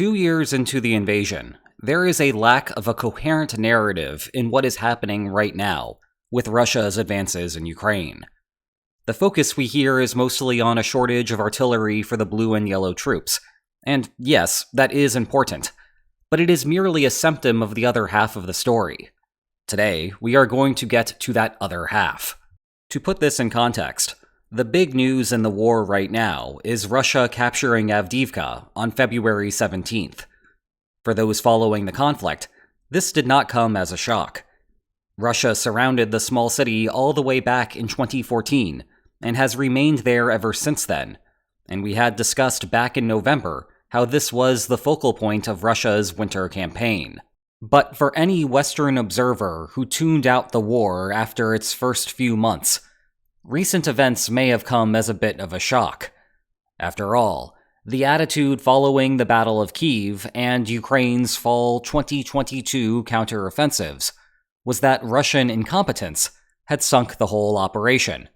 2 years into the invasion, there is a lack of a coherent narrative in what is happening right now with Russia's advances in Ukraine. The focus we hear is mostly on a shortage of artillery for the blue and yellow troops, and yes, that is important, but it is merely a symptom of the other half of the story. Today, we are going to get to that other half. To put this in context, the big news in the war right now is Russia capturing Avdiivka on February 17th. For those following the conflict, this did not come as a shock. Russia surrounded the small city all the way back in 2014 and has remained there ever since then, and we had discussed back in November how this was the focal point of Russia's winter campaign. But for any Western observer who tuned out the war after its first few months, recent events may have come as a bit of a shock. After all, the attitude following the Battle of Kyiv and Ukraine's fall 2022 counteroffensives was that Russian incompetence had sunk the whole operation.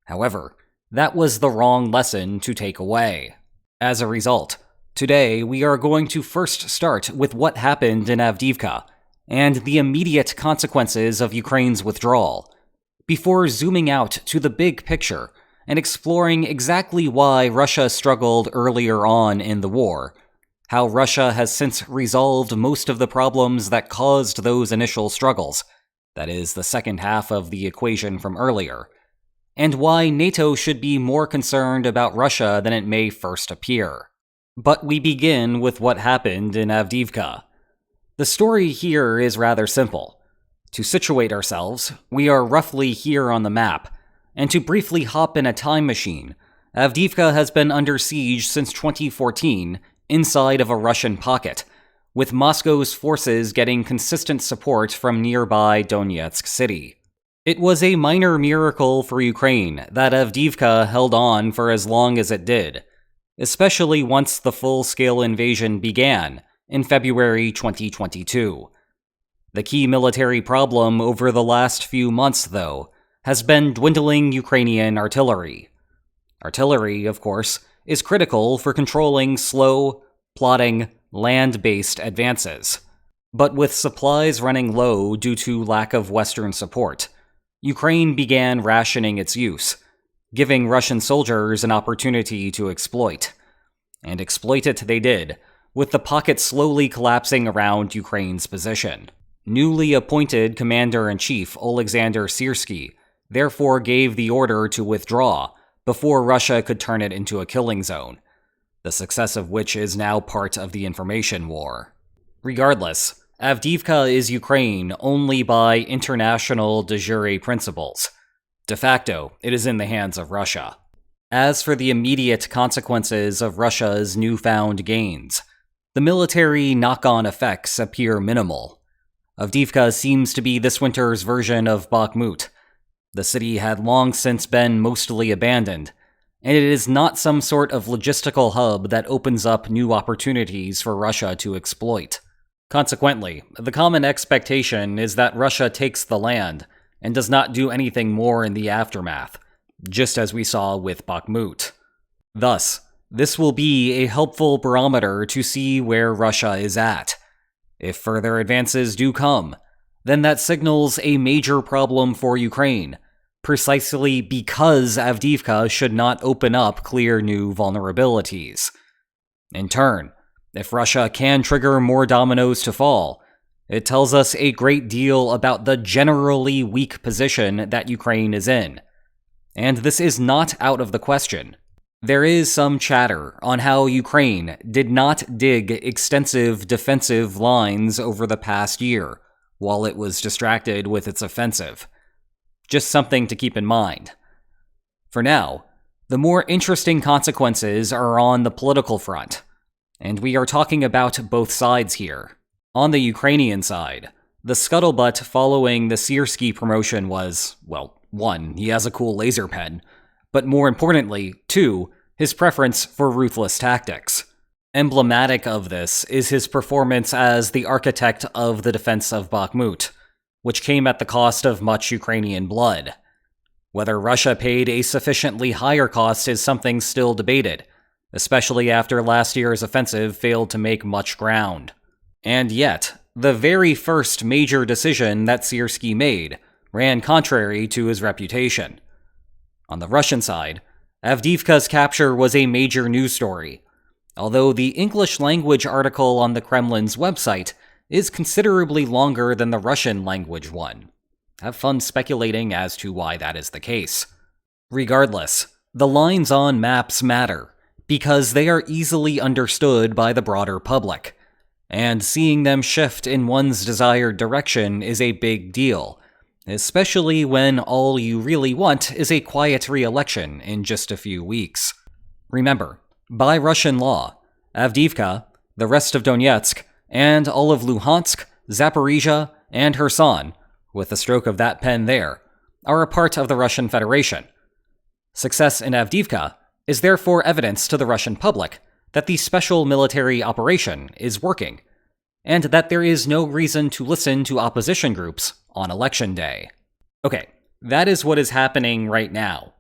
However, that was the wrong lesson to take away. As a result, today we are going to first start with what happened in Avdiivka and the immediate consequences of Ukraine's withdrawal, before zooming out to the big picture and exploring exactly why Russia struggled earlier on in the war, how Russia has since resolved most of the problems that caused those initial struggles, that is, the second half of the equation from earlier, and why NATO should be more concerned about Russia than it may first appear. But we begin with what happened in Avdiivka. The story here is rather simple. To situate ourselves, we are roughly here on the map, and to briefly hop in a time machine, Avdiivka has been under siege since 2014 inside of a Russian pocket, with Moscow's forces getting consistent support from nearby Donetsk city. It was a minor miracle for Ukraine that Avdiivka held on for as long as it did, especially once the full-scale invasion began in February 2022. The key military problem over the last few months, though, has been dwindling Ukrainian artillery. Artillery, of course, is critical for controlling slow, plodding, land-based advances. But with supplies running low due to lack of Western support, Ukraine began rationing its use, giving Russian soldiers an opportunity to exploit. And exploit it they did, with the pocket slowly collapsing around Ukraine's position. Newly appointed Commander-in-Chief Alexander Syrsky therefore gave the order to withdraw before Russia could turn it into a killing zone, the success of which is now part of the information war. Regardless, Avdiivka is Ukraine only by international de jure principles. De facto, it is in the hands of Russia. As for the immediate consequences of Russia's newfound gains, the military knock-on effects appear minimal. Avdiivka seems to be this winter's version of Bakhmut. The city had long since been mostly abandoned, and it is not some sort of logistical hub that opens up new opportunities for Russia to exploit. Consequently, the common expectation is that Russia takes the land and does not do anything more in the aftermath, just as we saw with Bakhmut. Thus, this will be a helpful barometer to see where Russia is at. If further advances do come, then that signals a major problem for Ukraine, precisely because Avdiivka should not open up clear new vulnerabilities. In turn, if Russia can trigger more dominoes to fall, it tells us a great deal about the generally weak position that Ukraine is in. And this is not out of the question. There is some chatter on how Ukraine did not dig extensive defensive lines over the past year, while it was distracted with its offensive. Just something to keep in mind. For now, the more interesting consequences are on the political front, and we are talking about both sides here. On the Ukrainian side, the scuttlebutt following the Syrsky promotion was, well, 1, he has a cool laser pen, but more importantly, 2, his preference for ruthless tactics. Emblematic of this is his performance as the architect of the defense of Bakhmut, which came at the cost of much Ukrainian blood. Whether Russia paid a sufficiently higher cost is something still debated, especially after last year's offensive failed to make much ground. And yet, the very first major decision that Syrskyi made ran contrary to his reputation. On the Russian side, Avdiivka's capture was a major news story, although the English-language article on the Kremlin's website is considerably longer than the Russian-language one. Have fun speculating as to why that is the case. Regardless, the lines on maps matter, because they are easily understood by the broader public, and seeing them shift in one's desired direction is a big deal, especially when all you really want is a quiet re-election in just a few weeks. Remember, by Russian law, Avdiivka, the rest of Donetsk, and all of Luhansk, Zaporizhia, and Kherson, with the stroke of that pen there, are a part of the Russian Federation. Success in Avdiivka is therefore evidence to the Russian public that the special military operation is working, and that there is no reason to listen to opposition groups on election day. Okay, that is what is happening right now.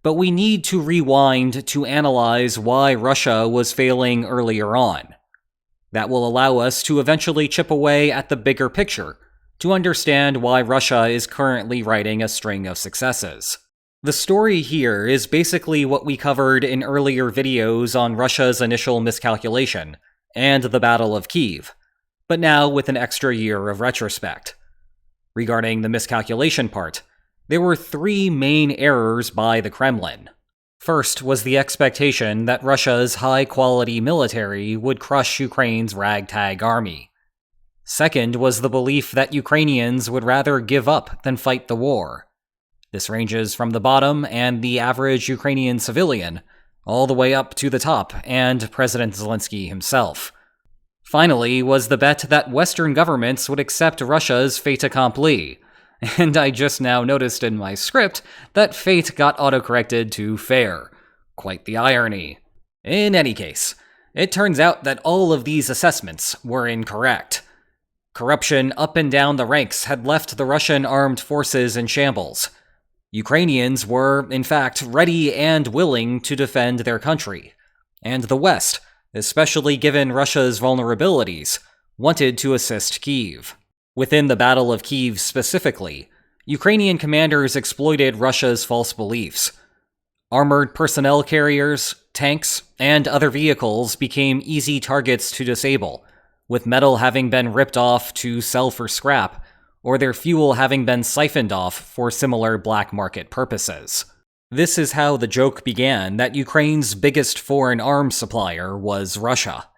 But we need to rewind to analyze why Russia was failing earlier on. That will allow us to eventually chip away at the bigger picture to understand why Russia is currently writing a string of successes. The story here is basically what we covered in earlier videos on Russia's initial miscalculation and the Battle of Kyiv, but now with an extra year of retrospect. Regarding the miscalculation part, there were three main errors by the Kremlin. First was the expectation that Russia's high-quality military would crush Ukraine's ragtag army. Second was the belief that Ukrainians would rather give up than fight the war. This ranges from the bottom and the average Ukrainian civilian, all the way up to the top and President Zelensky himself. Finally was the bet that Western governments would accept Russia's fait accompli, and I just now noticed in my script that fate got autocorrected to fair. Quite the irony. In any case, it turns out that all of these assessments were incorrect. Corruption up and down the ranks had left the Russian armed forces in shambles. Ukrainians were, in fact, ready and willing to defend their country, and the West, especially given Russia's vulnerabilities, wanted to assist Kyiv. Within the Battle of Kyiv specifically, Ukrainian commanders exploited Russia's false beliefs. Armored personnel carriers, tanks, and other vehicles became easy targets to disable, with metal having been ripped off to sell for scrap, or their fuel having been siphoned off for similar black market purposes. This is how the joke began that Ukraine's biggest foreign arms supplier was Russia.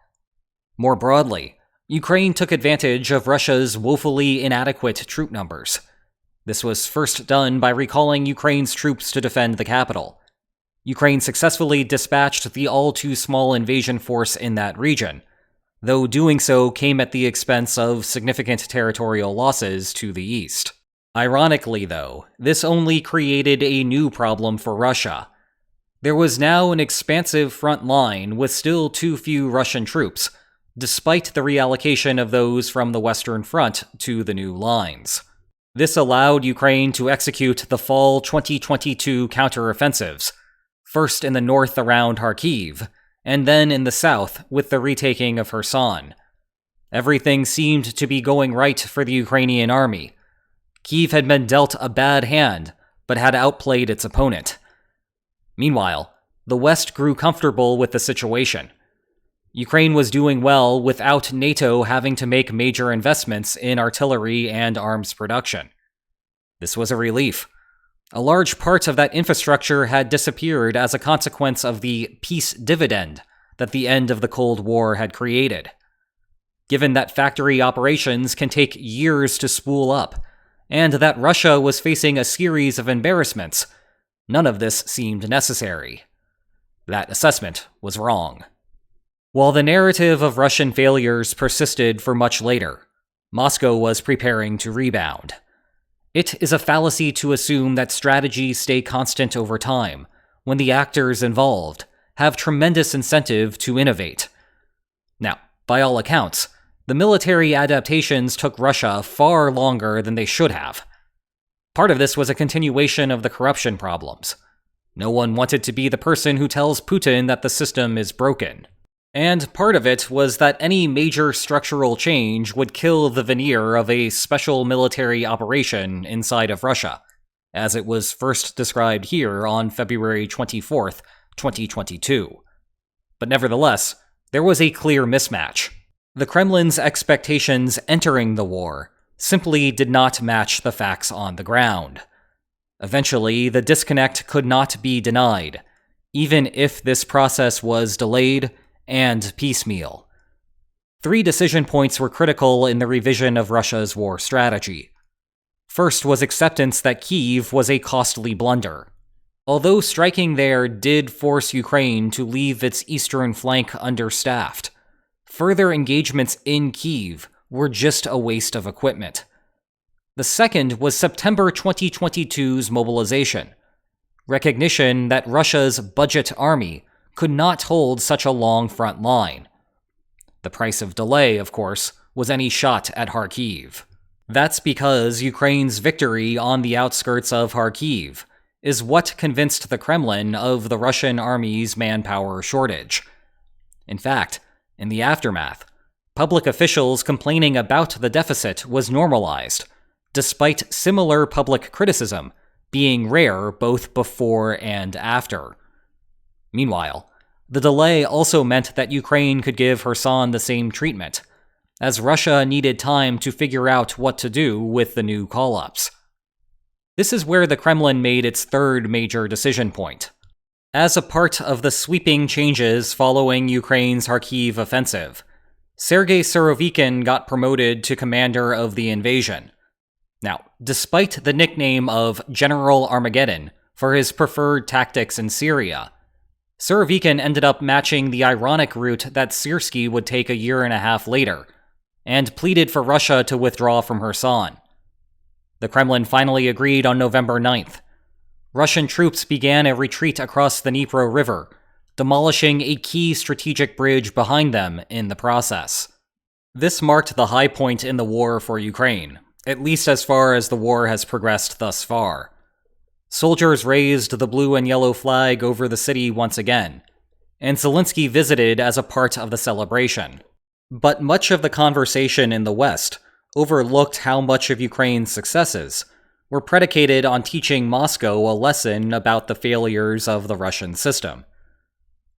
More broadly, Ukraine took advantage of Russia's woefully inadequate troop numbers. This was first done by recalling Ukraine's troops to defend the capital. Ukraine successfully dispatched the all-too-small invasion force in that region, though doing so came at the expense of significant territorial losses to the east. Ironically, though, this only created a new problem for Russia. There was now an expansive front line with still too few Russian troops, despite the reallocation of those from the Western Front to the new lines. This allowed Ukraine to execute the fall 2022 counteroffensives, first in the north around Kharkiv, and then in the south with the retaking of Kherson. Everything seemed to be going right for the Ukrainian army. Kyiv had been dealt a bad hand, but had outplayed its opponent. Meanwhile, the West grew comfortable with the situation. Ukraine was doing well without NATO having to make major investments in artillery and arms production. This was a relief. A large part of that infrastructure had disappeared as a consequence of the peace dividend that the end of the Cold War had created. Given that factory operations can take years to spool up, and that Russia was facing a series of embarrassments, none of this seemed necessary. That assessment was wrong. While the narrative of Russian failures persisted for much later, Moscow was preparing to rebound. It is a fallacy to assume that strategies stay constant over time, when the actors involved have tremendous incentive to innovate. Now, by all accounts, the military adaptations took Russia far longer than they should have. Part of this was a continuation of the corruption problems. No one wanted to be the person who tells Putin that the system is broken. And part of it was that any major structural change would kill the veneer of a special military operation inside of Russia, as it was first described here on February 24th, 2022. But nevertheless, there was a clear mismatch. The Kremlin's expectations entering the war simply did not match the facts on the ground. Eventually, the disconnect could not be denied, even if this process was delayed and piecemeal. 3 decision points were critical in the revision of Russia's war strategy. First was acceptance that Kyiv was a costly blunder. Although striking there did force Ukraine to leave its eastern flank understaffed, further engagements in Kyiv were just a waste of equipment. The second was September 2022's mobilization, recognition that Russia's budget army could not hold such a long front line. The price of delay, of course, was any shot at Kharkiv. That's because Ukraine's victory on the outskirts of Kharkiv is what convinced the Kremlin of the Russian army's manpower shortage. In fact, in the aftermath, public officials complaining about the deficit was normalized, despite similar public criticism being rare both before and after. Meanwhile, the delay also meant that Ukraine could give Kherson the same treatment, as Russia needed time to figure out what to do with the new call-ups. This is where the Kremlin made its third major decision point. As a part of the sweeping changes following Ukraine's Kharkiv offensive, Sergei Surovikin got promoted to commander of the invasion. Now, despite the nickname of General Armageddon for his preferred tactics in Syria, Surovikin ended up matching the ironic route that Syrskyi would take a year and a half later, and pleaded for Russia to withdraw from Kherson. The Kremlin finally agreed on November 9th. Russian troops began a retreat across the Dnipro River, demolishing a key strategic bridge behind them in the process. This marked the high point in the war for Ukraine, at least as far as the war has progressed thus far. Soldiers raised the blue and yellow flag over the city once again, and Zelensky visited as a part of the celebration. But much of the conversation in the West overlooked how much of Ukraine's successes were predicated on teaching Moscow a lesson about the failures of the Russian system.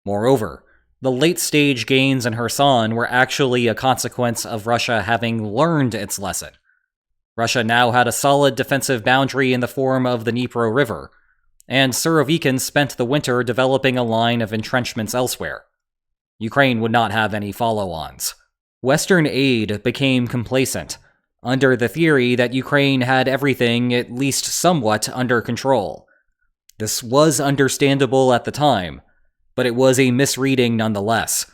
Moreover, the late-stage gains in Kherson were actually a consequence of Russia having learned its lesson. Russia now had a solid defensive boundary in the form of the Dnipro River, and Surovikin spent the winter developing a line of entrenchments elsewhere. Ukraine would not have any follow-ons. Western aid became complacent, under the theory that Ukraine had everything at least somewhat under control. This was understandable at the time, but it was a misreading nonetheless.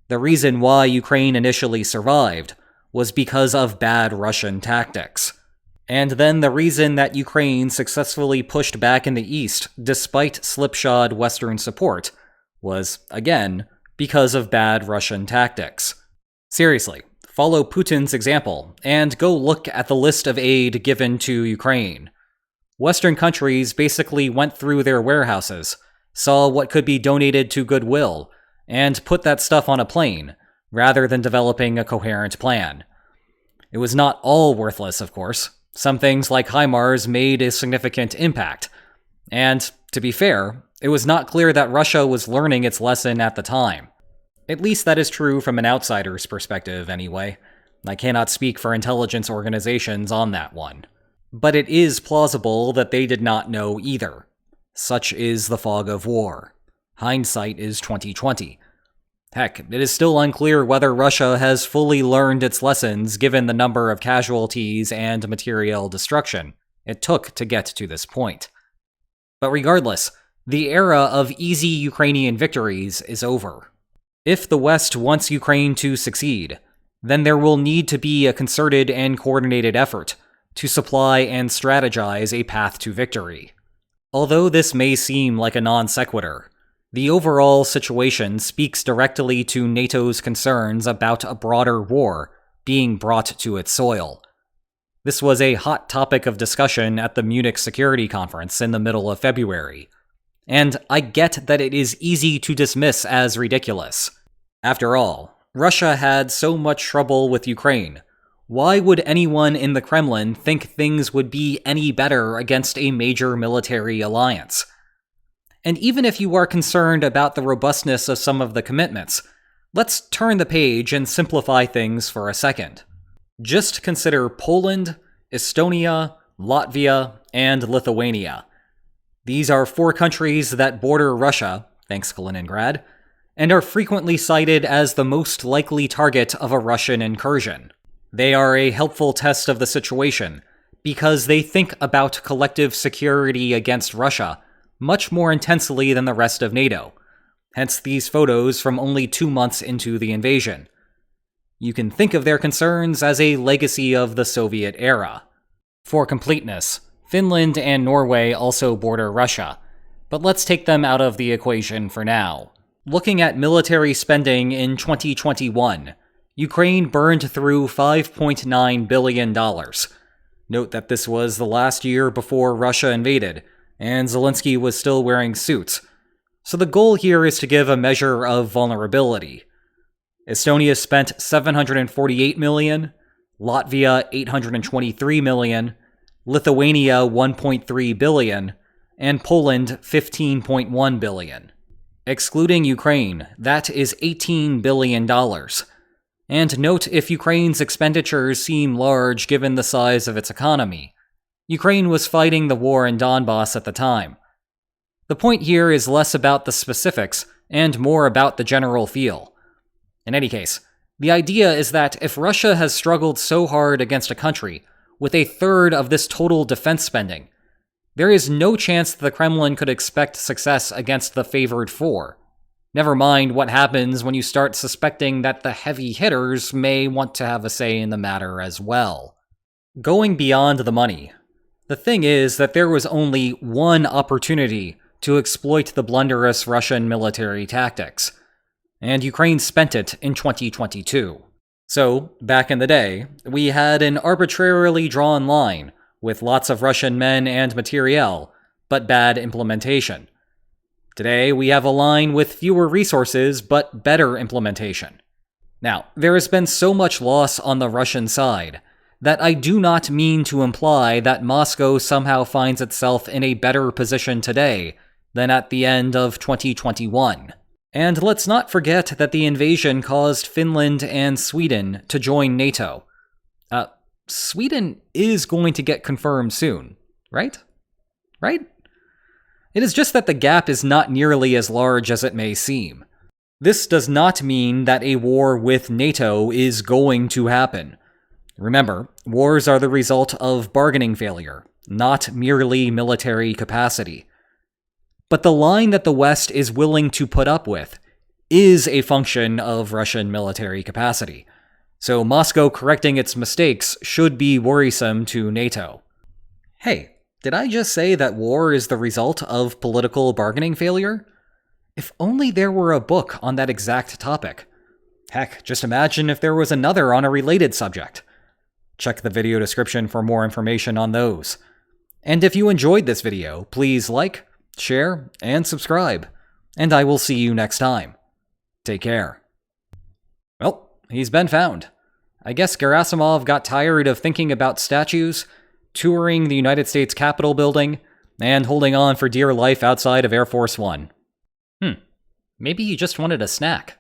The reason why Ukraine initially survived was because of bad Russian tactics. And then the reason that Ukraine successfully pushed back in the east despite slipshod Western support was, again, because of bad Russian tactics. Seriously, follow Putin's example and go look at the list of aid given to Ukraine. Western countries basically went through their warehouses, saw what could be donated to goodwill, and put that stuff on a plane, rather than developing a coherent plan. It was not all worthless, of course. Some things like HIMARS made a significant impact. And, to be fair, it was not clear that Russia was learning its lesson at the time. At least that is true from an outsider's perspective, anyway. I cannot speak for intelligence organizations on that one. But it is plausible that they did not know either. Such is the fog of war. Hindsight is 2020. Heck, it is still unclear whether Russia has fully learned its lessons given the number of casualties and material destruction it took to get to this point. But regardless, the era of easy Ukrainian victories is over. If the West wants Ukraine to succeed, then there will need to be a concerted and coordinated effort to supply and strategize a path to victory. Although this may seem like a non sequitur, the overall situation speaks directly to NATO's concerns about a broader war being brought to its soil. This was a hot topic of discussion at the Munich Security Conference in the middle of February, And I get that it is easy to dismiss as ridiculous. After all, Russia had so much trouble with Ukraine. Why would anyone in the Kremlin think things would be any better against a major military alliance? And even if you are concerned about the robustness of some of the commitments, let's turn the page and simplify things for a second. Just consider Poland, Estonia, Latvia, and Lithuania. These are 4 countries that border Russia, thanks Kaliningrad, and are frequently cited as the most likely target of a Russian incursion. They are a helpful test of the situation, because they think about collective security against Russia much more intensely than the rest of NATO, hence these photos from only 2 months into the invasion. You can think of their concerns as a legacy of the Soviet era. For completeness, Finland and Norway also border Russia, but let's take them out of the equation for now. Looking at military spending in 2021, Ukraine burned through $5.9 billion. Note that this was the last year before Russia invaded, and Zelensky was still wearing suits, so the goal here is to give a measure of vulnerability. Estonia spent $748 million, Latvia $823 million, Lithuania $1.3 billion, and Poland $15.1 billion. Excluding Ukraine, that is $18 billion. And note, if Ukraine's expenditures seem large given the size of its economy, Ukraine was fighting the war in Donbass at the time. The point here is less about the specifics and more about the general feel. In any case, the idea is that if Russia has struggled so hard against a country with a third of this total defense spending, there is no chance the Kremlin could expect success against the favored 4. Never mind what happens when you start suspecting that the heavy hitters may want to have a say in the matter as well. Going beyond the money, the thing is that there was only one opportunity to exploit the blunderous Russian military tactics, and Ukraine spent it in 2022. So, back in the day, we had an arbitrarily drawn line with lots of Russian men and materiel, but bad implementation. Today, we have a line with fewer resources, but better implementation. Now, there has been so much loss on the Russian side that I do not mean to imply that Moscow somehow finds itself in a better position today than at the end of 2021. And let's not forget that the invasion caused Finland and Sweden to join NATO. Sweden is going to get confirmed soon, right? Right? It is just that the gap is not nearly as large as it may seem. This does not mean that a war with NATO is going to happen. Remember, wars are the result of bargaining failure, not merely military capacity. But the line that the West is willing to put up with is a function of Russian military capacity. So Moscow correcting its mistakes should be worrisome to NATO. Hey, did I just say that war is the result of political bargaining failure? If only there were a book on that exact topic. Heck, just imagine if there was another on a related subject. Check the video description for more information on those. And if you enjoyed this video, please like, share, and subscribe. And I will see you next time. Take care. Well, he's been found. I guess Gerasimov got tired of thinking about statues, touring the United States Capitol building, and holding on for dear life outside of Air Force One. Maybe he just wanted a snack.